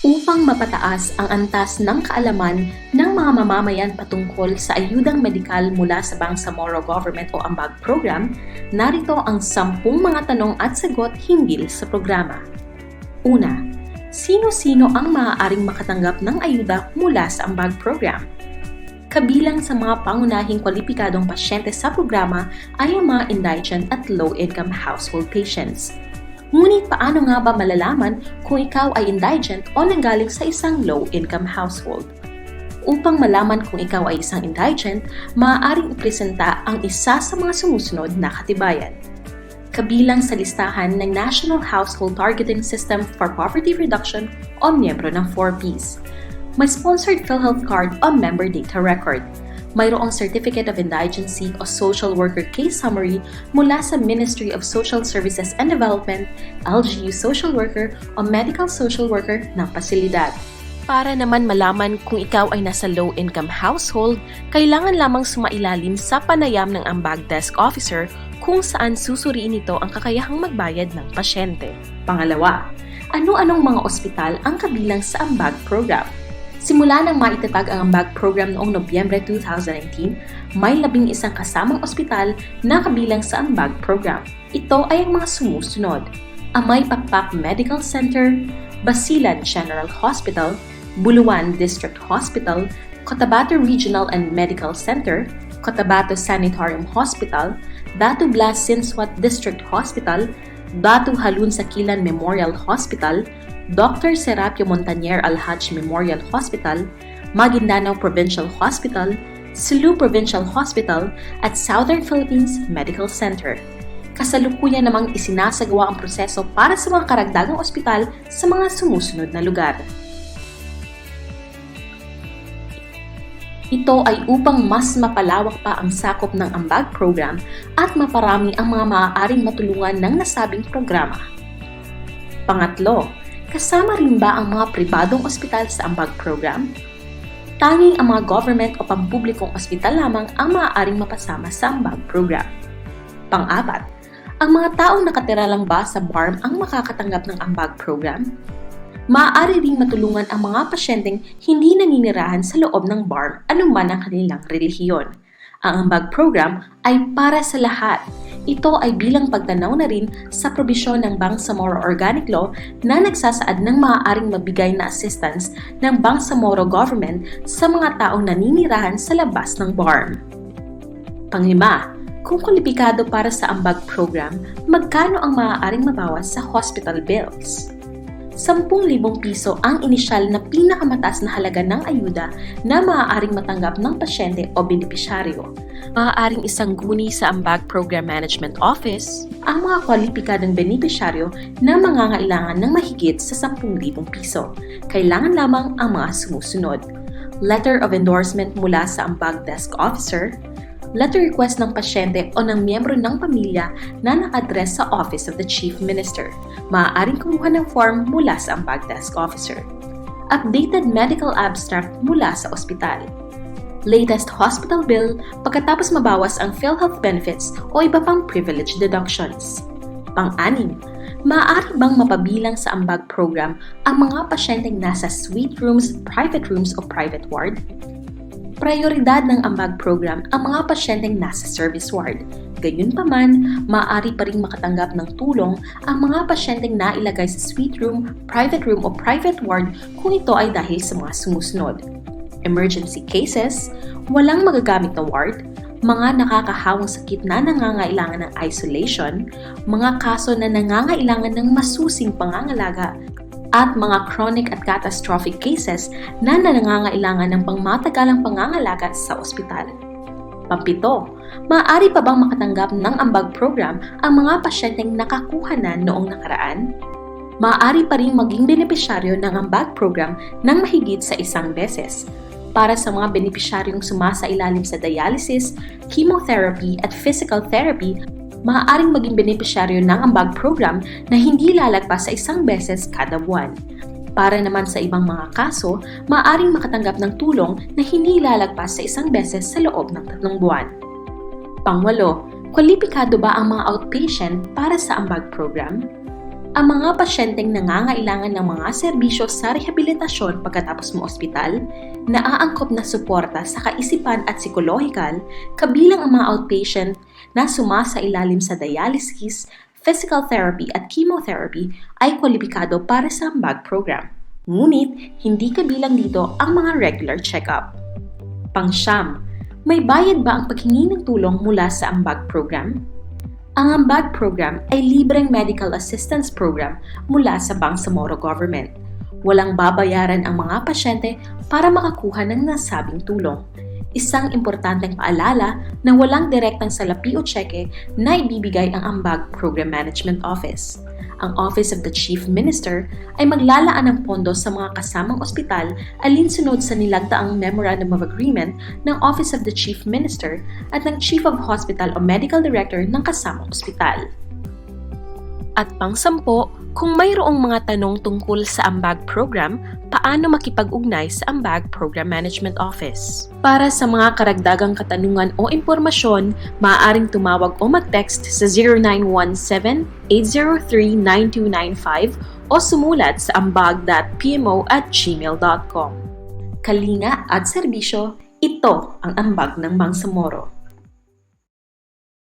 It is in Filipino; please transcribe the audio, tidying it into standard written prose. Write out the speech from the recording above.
upang mapataas ang antas ng kaalaman ng mga mamamayan patungkol sa ayudang medikal mula sa Bangsamoro Government o Ambag Program, narito ang 10 mga tanong at sagot hinggil sa programa. Una, sino-sino ang maaaring makatanggap ng ayuda mula sa Ambag Program? Kabilang sa mga pangunahing kwalipikadong pasyente sa programa ay ang mga indigent at low-income household patients. Ngunit paano nga ba malalaman kung ikaw ay indigent o nanggaling sa isang low-income household? Upang malaman kung ikaw ay isang indigent, maaaring ipresenta ang isa sa mga sumusunod na katibayan. Kabilang sa listahan ng National Household Targeting System for Poverty Reduction o miyembro ng 4Ps. May sponsored PhilHealth card o member data record. Mayroong Certificate of Indigency o Social Worker Case Summary mula sa Ministry of Social Services and Development, LGU Social Worker o Medical Social Worker ng pasilidad. Para naman malaman kung ikaw ay nasa low-income household, kailangan lamang sumailalim sa panayam ng Ambag Desk Officer kung saan susuriin ito ang kakayahang magbayad ng pasyente. Pangalawa, ano-anong mga ospital ang kabilang sa Ambag Program? Simula nang maitatag ang Ambag Program noong Nobyembre 2019, may 11 kasamang ospital na kabilang sa Ambag Program. Ito ay ang mga sumusunod: Amay Pakpak Medical Center, Basilan General Hospital, Buluan District Hospital, Cotabato Regional and Medical Center, Cotabato Sanitarium Hospital, Datu Blas Sinswat District Hospital, Datu Halun Sakilan Memorial Hospital, Dr. Serapio Montañer Alhaj Memorial Hospital, Maguindanao Provincial Hospital, Sulu Provincial Hospital, at Southern Philippines Medical Center. Kasalukuyan namang isinasagawa ang proseso para sa mga karagdagang ospital sa mga sumusunod na lugar. Ito ay upang mas mapalawak pa ang sakop ng Ambag Program at maparami ang mga maaaring matulungan ng nasabing programa. Pangatlo, kasama rin ba ang mga pribadong ospital sa Ambag Program? Tanging ang mga government o pampublikong ospital lamang ang maaaring mapasama sa Ambag Program. Pang-apat, ang mga taong nakatira lang ba sa BARM ang makakatanggap ng Ambag Program? Maaari ring matulungan ang mga pasyenteng hindi naninirahan sa loob ng BARM anuman ang kanilang relihiyon. Ang Ambag Program ay para sa lahat. Ito ay bilang pagtanaw na rin sa probisyon ng Bangsamoro Organic Law na nagsasaad ng maaaring magbigay na assistance ng Bangsamoro Government sa mga taong naninirahan sa labas ng BARM. Panglima, kung kwalipikado para sa Ambag Program, magkano ang maaaring mabawas sa hospital bills? 10,000 piso ang inisyal na pinakamataas na halaga ng ayuda na maaaring matanggap ng pasyente o benepisyaryo. Maaaring isang guni sa Ambag Program Management Office ang mga kwalipikadong benepisyaryo na mangangailangan ng mahigit sa 10,000 piso. Kailangan lamang ang mga sumusunod: Letter of Endorsement mula sa Ambag Desk Officer, letter request ng pasyente o ng miyembro ng pamilya na naka-address sa Office of the Chief Minister. Maaaring kumuha ng form mula sa Ambag Desk Officer. Updated medical abstract mula sa ospital. Latest hospital bill pagkatapos mabawas ang PhilHealth benefits o iba pang privilege deductions. Pang-anim, maaari bang mapabilang sa Ambag Program ang mga pasyenteng nasa suite rooms, private rooms o private ward? Prioridad ng Ambag Program ang mga pasyenteng nasa service ward. Gayunpaman, maaari pa ring makatanggap ng tulong ang mga pasyenteng nailagay sa suite room, private room o private ward kung ito ay dahil sa mga sumusunod: emergency cases, walang magagamit na ward, mga nakakahawang sakit na nangangailangan ng isolation, mga kaso na nangangailangan ng masusing pangangalaga, at mga chronic at catastrophic cases na nangangailangan ng pangmatagalang pangangalaga sa ospital. Pampito, maaari pa bang makatanggap ng Ambag Program ang mga pasyenteng nakakuha na noong nakaraan? Maaari pa rin maging benepisyaryo ng Ambag Program ng mahigit sa isang beses. Para sa mga benepisyaryong sumasailalim sa dialysis, chemotherapy at physical therapy, maaaring maging benepisyaryo ng Ambag Program na hindi lalagpas sa isang beses kada buwan. Para naman sa ibang mga kaso, maaaring makatanggap ng tulong na hindi lalagpas sa isang beses sa loob ng 3 buwan. Pangwalo, kwalipikado ba ang mga outpatient para sa Ambag Program? ang mga pasyenteng nangangailangan ng mga serbisyo sa rehabilitasyon pagkatapos mo ospital, naaangkop na suporta sa kaisipan at psikolohikal, kabilang ang mga outpatient na sumasailalim sa dialysis, physical therapy at chemotherapy ay kwalipikado para sa ambag program. Ngunit, hindi kabilang dito ang mga regular check-up. Pang-siyam, may bayad ba ang paghingi ng tulong mula sa ambag program? Ang ambag program ay libreng medical assistance program mula sa Bangsamoro Government. Walang babayaran ang mga pasyente para makakuha ng nasabing tulong. Isang importanteng paalala na walang direktang salapi o tseke na ibibigay ang Ambag Program Management Office. Ang Office of the Chief Minister ay maglalaan ng pondo sa mga kasamang ospital alinsunod sa nilagdaang Memorandum of Agreement ng Office of the Chief Minister at ng Chief of Hospital o Medical Director ng kasamang ospital. At pang-sampo, kung mayroong mga tanong tungkol sa Ambag Program, paano makipag-ugnay sa Ambag Program Management Office? Para sa mga karagdagang katanungan o impormasyon, maaaring tumawag o mag-text sa 0917-803-9295 o sumulat sa ambag.pmo@gmail.com. Kalinga at serbisyo, ito ang Ambag ng Bangsamoro.